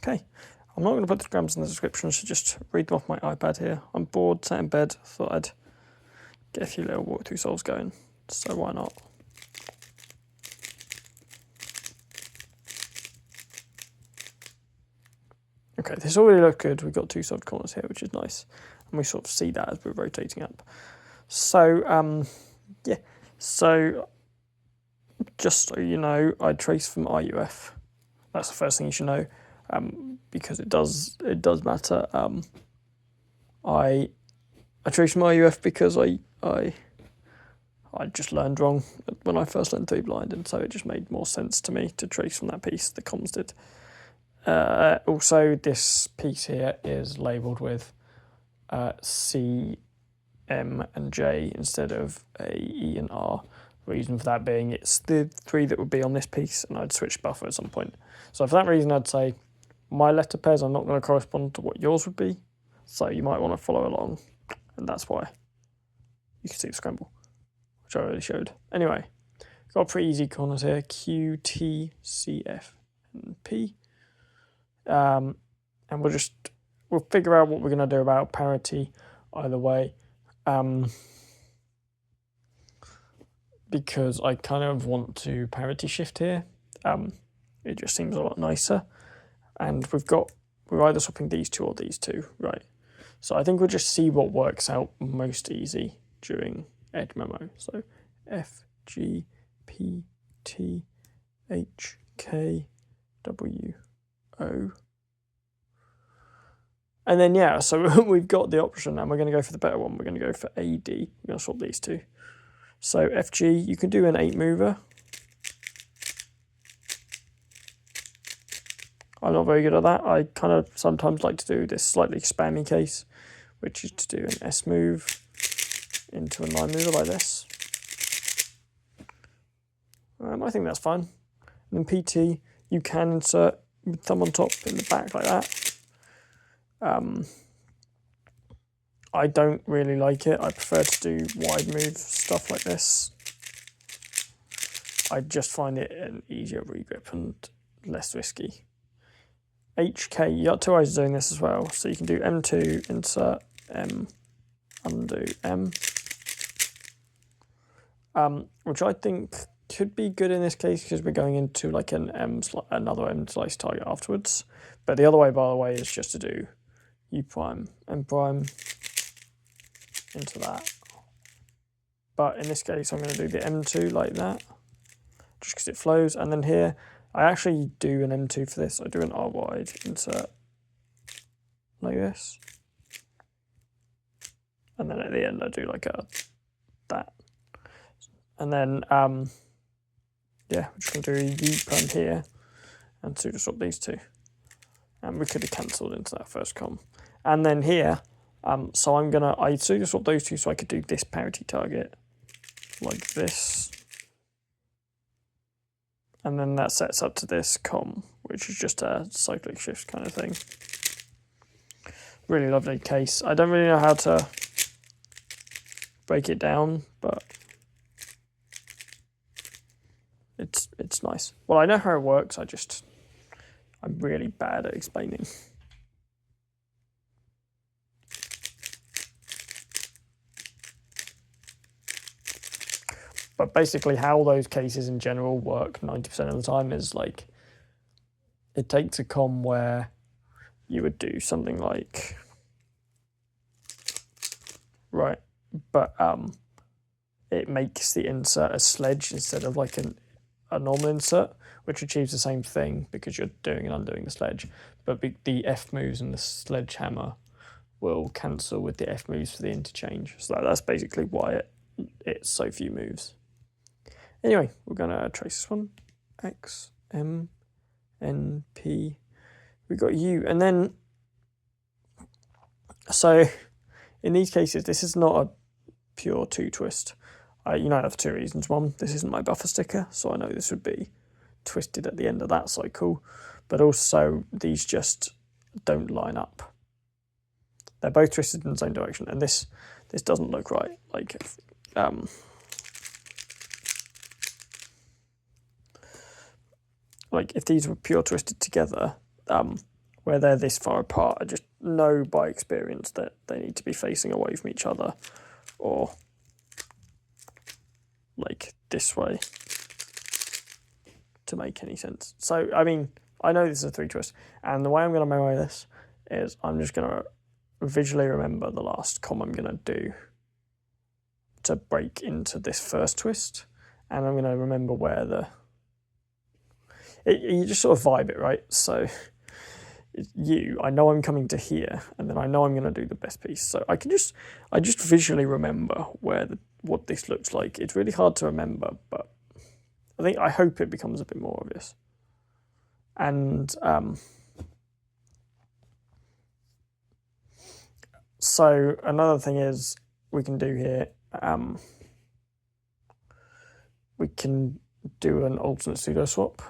Okay, I'm not going to put the grams in the description, so just read them off my iPad here. I'm bored, sat in bed, thought I'd get a few little walkthrough solves going, so why not? Okay, this already looks good. We've got two solid corners here, which is nice. And we sort of see that as we're rotating up. So, yeah. So, just so you know, I trace from RUF. That's the first thing you should know, because it does matter. I trace from RUF because I just learned wrong when I first learned 3 blind, and so it just made more sense to me to trace from that piece. The comms did. Also, this piece here is labelled with C, M, and J instead of A, E, and R. Reason for that being it's the 3 that would be on this piece, and I'd switch buffer at some point. So for that reason, I'd say my letter pairs are not going to correspond to what yours would be, so you might want to follow along, and that's why. You can see the scramble, which I already showed. Anyway, got pretty easy corners here: Q, T, C, F, and P. And we'll figure out what we're going to do about parity either way, because I kind of want to parity shift here. It just seems a lot nicer, and we're either swapping these 2 or these 2, right? So I think we'll just see what works out most easy during edge memo. So F, G, P, T, H, K, W, O. And then, yeah, so we've got the option, and we're going to go for the better one. We're going to go for AD. We're going to swap these 2. So FG, you can do an 8 mover. I'm not very good at that. I kind of sometimes like to do this slightly spammy case, which is to do an S move into a 9 mover like this. I think that's fine. And then PT, you can insert with thumb on top in the back like that. I don't really like it. I prefer to do wide move stuff like this. I just find it an easier regrip and less risky. HK, you got 2 ways of doing this as well. So you can do M2, insert M, undo M. Which I think could be good in this case because we're going into like another M slice target afterwards. But the other way, by the way, is just to do U prime, M prime into that. But in this case, I'm going to do the M2 like that, just because it flows. And then here, I actually do an M2 for this. I do an R wide insert like this. And then at the end, I do like that. And then, yeah, we're just going to do a U prime here and pseudo swap these 2. And we could have cancelled into that first com. And then here, so I pseudo swap those 2 so I could do this parity target like this. And then that sets up to this com, which is just a cyclic shift kind of thing. Really lovely case. I don't really know how to break it down, but it's nice. Well, I know how it works, I'm really bad at explaining. But basically how those cases in general work 90% of the time is like, it takes a com where you would do something like, right, but it makes the insert a sledge instead of like a normal insert, which achieves the same thing because you're doing and undoing the sledge, but the F moves and the sledgehammer will cancel with the F moves for the interchange. So that's basically why it's so few moves. Anyway, we're going to trace this one. X, M, N, P. We got U. And then, so in these cases, this is not a pure 2 twist. You know that for 2 reasons. One, this isn't my buffer sticker, so I know this would be twisted at the end of that cycle. But also, these just don't line up. They're both twisted in the same direction, and this doesn't look right. Like if these were pure twisted together, where they're this far apart, I just know by experience that they need to be facing away from each other, or like this way, to make any sense. So, I mean, I know this is a 3 twist, and the way I'm going to memorise this is I'm just going to visually remember the last comm I'm going to do to break into this first twist, and I'm going to remember where you just sort of vibe it, right? So I know I'm coming to here, and then I know I'm going to do the best piece. So I just visually remember what this looks like. It's really hard to remember, but I hope it becomes a bit more obvious. And so another thing is we can do here, we can do an alternate pseudo swap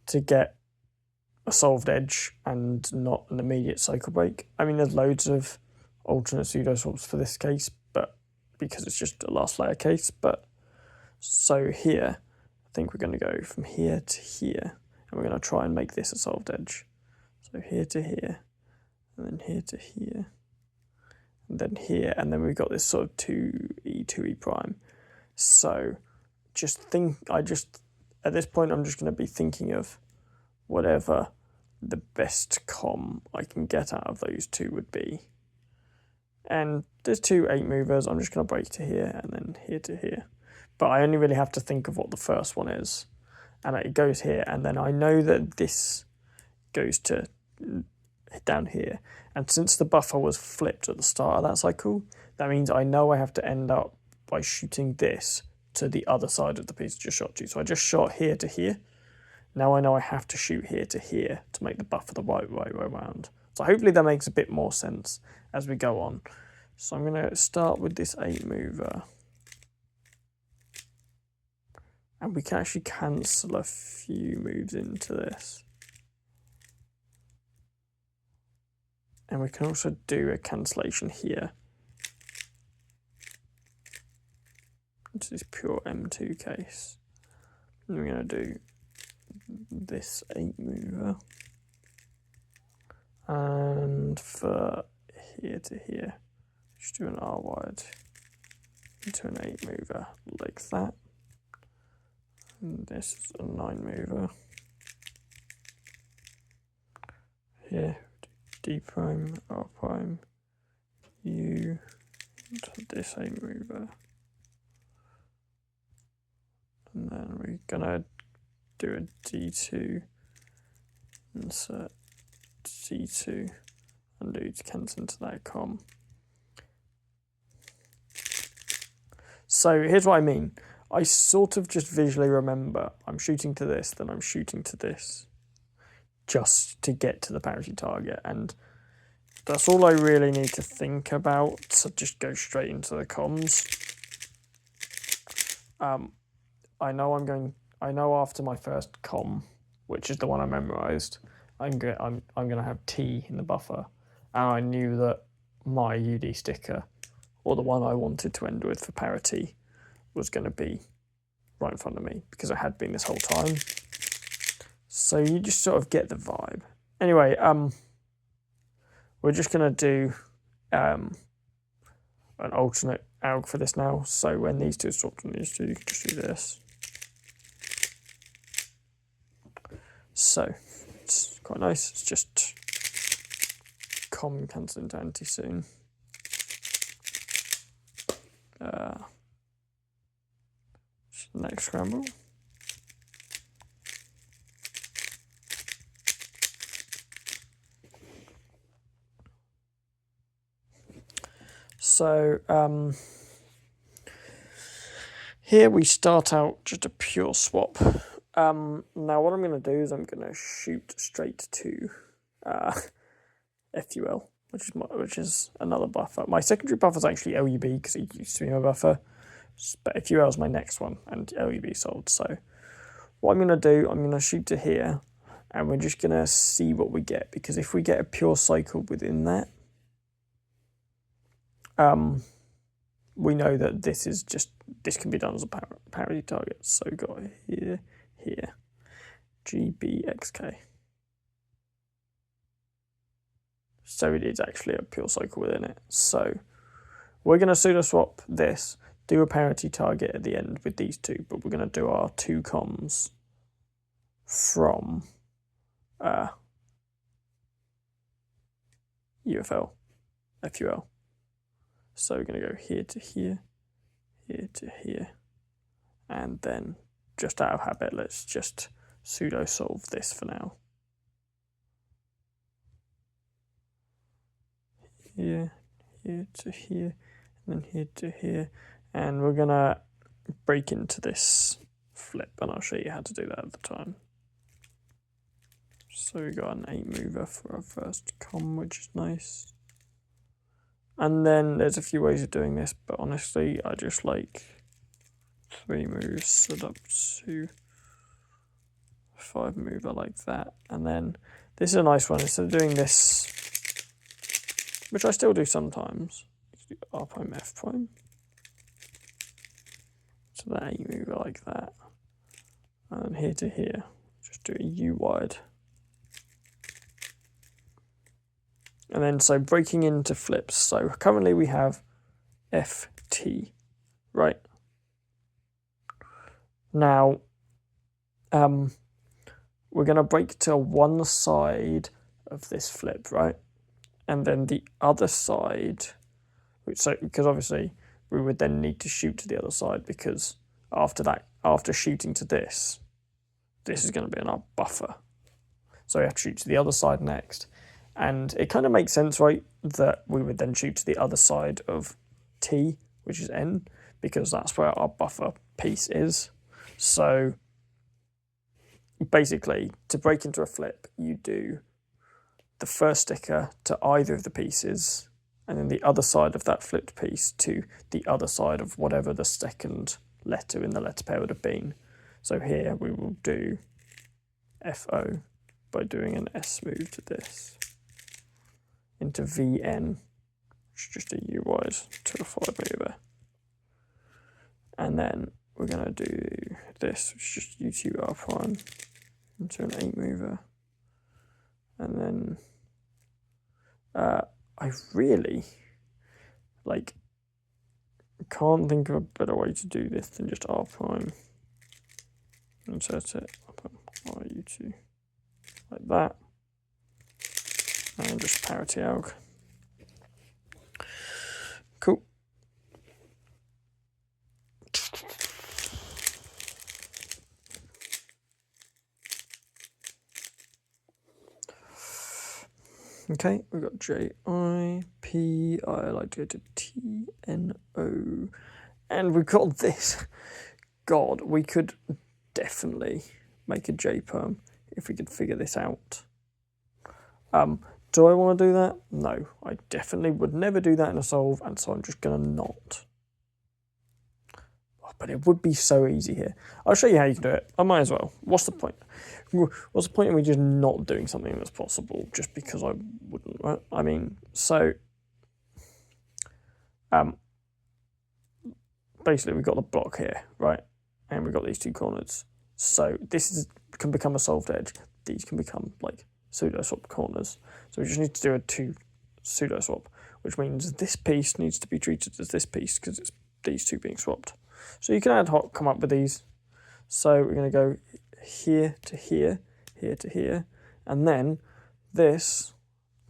to get a solved edge and not an immediate cycle break. I mean, there's loads of alternate pseudo swaps for this case, but because it's just a last layer case. But so here, I think we're going to go from here to here, and we're going to try and make this a solved edge. So here to here, and then here to here, and then here, and then we've got this sort of 2e prime. So at this point, I'm just going to be thinking of whatever the best comm I can get out of those two would be. And there's 2 8 movers. I'm just going to break to here and then here to here. But I only really have to think of what the first one is. And it goes here, and then I know that this goes to down here. And since the buffer was flipped at the start of that cycle, that means I know I have to end up by shooting this to the other side of the piece I just shot to. So I just shot here to here. Now I know I have to shoot here to here to make the buffer the right way around. So hopefully that makes a bit more sense as we go on. So I'm going to start with this 8 mover. And we can actually cancel a few moves into this. And we can also do a cancellation here. This is pure M2 case. And we're going to do this 8 mover. And for here to here, just do an R wide into an 8 mover like that. And this is a 9 mover. Here, D prime, R prime, U, into this 8 mover. And then we're gonna do a D2, insert D2, and do to cancel into that comm. So here's what I mean. I sort of just visually remember I'm shooting to this, then I'm shooting to this, just to get to the parity target, and that's all I really need to think about, so just go straight into the comms. I know after my first comm, which is the one I memorized, I'm gonna have T in the buffer, and I knew that my UD sticker, or the one I wanted to end with for parity, was going to be right in front of me, because it had been this whole time. So you just sort of get the vibe. Anyway, we're just going to do an alternate alg for this now. So when these two swap on these two, you can just do this. So it's quite nice. It's just comm cancel into anti soon. Next scramble. So here we start out just a pure swap. Now what I'm going to do is I'm going to shoot straight to FUL, which is another buffer. My secondary buffer is actually LUB because it used to be my buffer. But FUL is my next one, and LUB sold. So what I'm going to do, I'm going to shoot to here, and we're just going to see what we get. Because if we get a pure cycle within that, we know that this can be done as a parity target. So got here, here. GBXK. So it is actually a pure cycle within it. So we're going to pseudo swap this, do a parity target at the end with these two, but we're going to do our two comms from UFL, FUL. So we're going to go here to here, here to here, and then just out of habit, let's just pseudo solve this for now. Here, here to here, and then here to here, and we're going to break into this flip, and I'll show you how to do that at the time. So we got an 8 mover for our first comm, which is nice. And then there's a few ways of doing this, but honestly, I just like 3 moves set up to 5 mover like that. And then this is a nice one. Instead of doing this, which I still do sometimes, do R prime, F prime. So that 8 mover like that. And here to here, just do a U wide. And then, so breaking into flips. So currently we have FT, right? Now, we're going to break to one side of this flip, right? And then the other side, because obviously we would then need to shoot to the other side, because after shooting to this is going to be in our buffer. So we have to shoot to the other side next. And it kind of makes sense, right, that we would then shoot to the other side of T, which is N, because that's where our buffer piece is. So basically, to break into a flip, you do the first sticker to either of the pieces, and then the other side of that flipped piece to the other side of whatever the second letter in the letter pair would have been. So here we will do FO by doing an S move to this, into VN, which is just a U wide to a 5 mover. And then we're going to do this, which is just U2 R prime into an 8 mover. And then I really can't think of a better way to do this than just R prime, insert it up on U2 like that. And just parity alg. Cool. Okay, we've got J, I, P, I like to go to T, N, O. And we've got this. God, we could definitely make a J perm if we could figure this out. Do I want to do that? No, I definitely would never do that in a solve, and so I'm just going to not. Oh, but it would be so easy here. I'll show you how you can do it. I might as well. What's the point? What's the point in me just not doing something that's possible just because I wouldn't, right? I mean, so basically we've got the block here, right? And we've got these 2 corners. So can become a solved edge. These can become like pseudo swap corners. So we just need to do a 2 pseudo swap, which means this piece needs to be treated as this piece because it's these 2 being swapped. So you can ad hoc come up with these. So we're going to go here to here, here to here, and then this,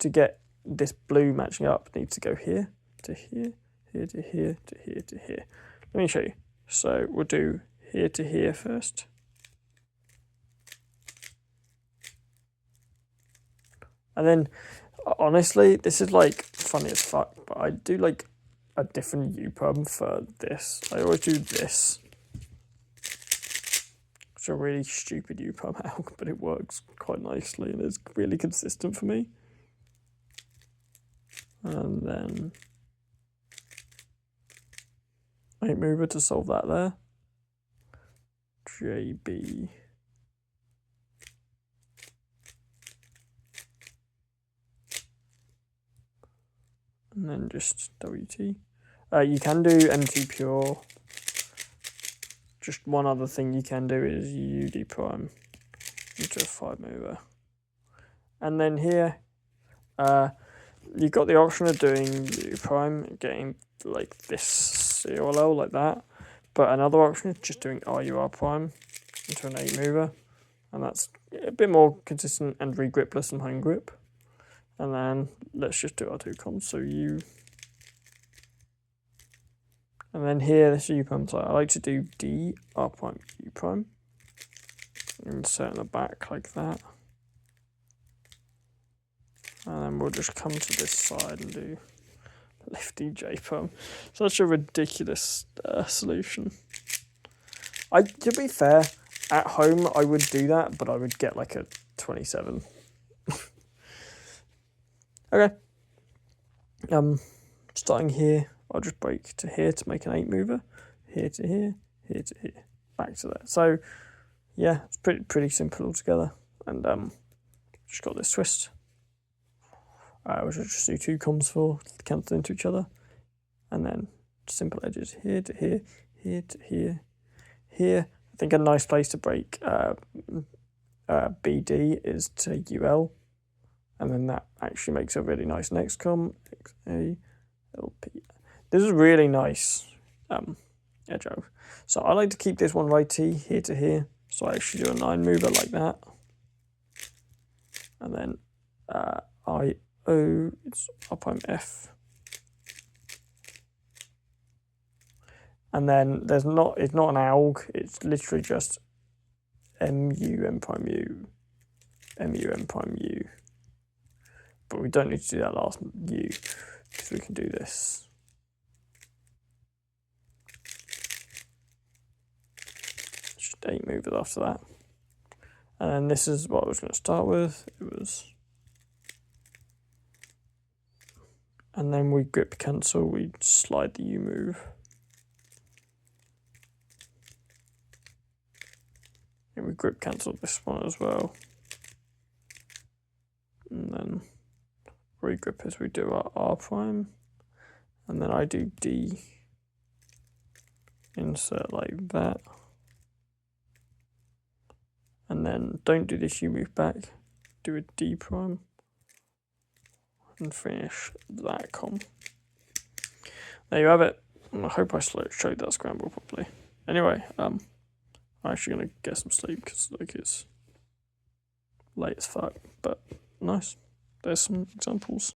to get this blue matching up, needs to go here to here, here to here, to here to here. Let me show you. So we'll do here to here first. And then, honestly, this is funny as fuck, but I do a different U-perm for this. I always do this. It's a really stupid U-perm alg, but it works quite nicely and is really consistent for me. And then 8 mover to solve that there. JB. And then just WT. You can do MT pure. Just one other thing you can do is UD prime. into a 5 mover. And then here, you've got the option of doing U prime, getting like this CLL like that. But another option is just doing RUR prime into an 8 mover. And that's a bit more consistent and regripless than home grip. And then let's just do our 2 comms. So U. And then here, this U prime. So I like to do D, R prime, U prime. Insert in the back like that. And then we'll just come to this side and do lifty J prime. Such a ridiculous solution. To be fair, at home I would do that, but I would get like a 27. Okay. Starting here, I'll just break to here to make an 8 mover. Here to here, here to here, back to there. So yeah, it's pretty simple altogether. And just got this twist. Which I'll just do 2 comms for, cancel into each other. And then simple edges here to here, here to here, here. I think a nice place to break BD is to UL. And then that actually makes a really nice next comm. XA, LP. This is really nice edge out. So I like to keep this one righty here to here. So I actually do a 9 mover like that. And then it's up on F. And then it's not an ALG, it's literally just MU, M prime U, MU, M prime U. But we don't need to do that last U, because we can do this. Just 8 movers after that. And then this is what I was going to start with. And then we grip cancel, we slide the U move. And we grip cancel this one as well. And then regrip as we do our R prime. And then I do D. Insert like that. And then don't do this U move back. Do a D prime. And finish that comm. There you have it. I hope I showed that scramble properly. Anyway, I'm actually gonna get some sleep because like it's late as fuck, but nice. There's some examples.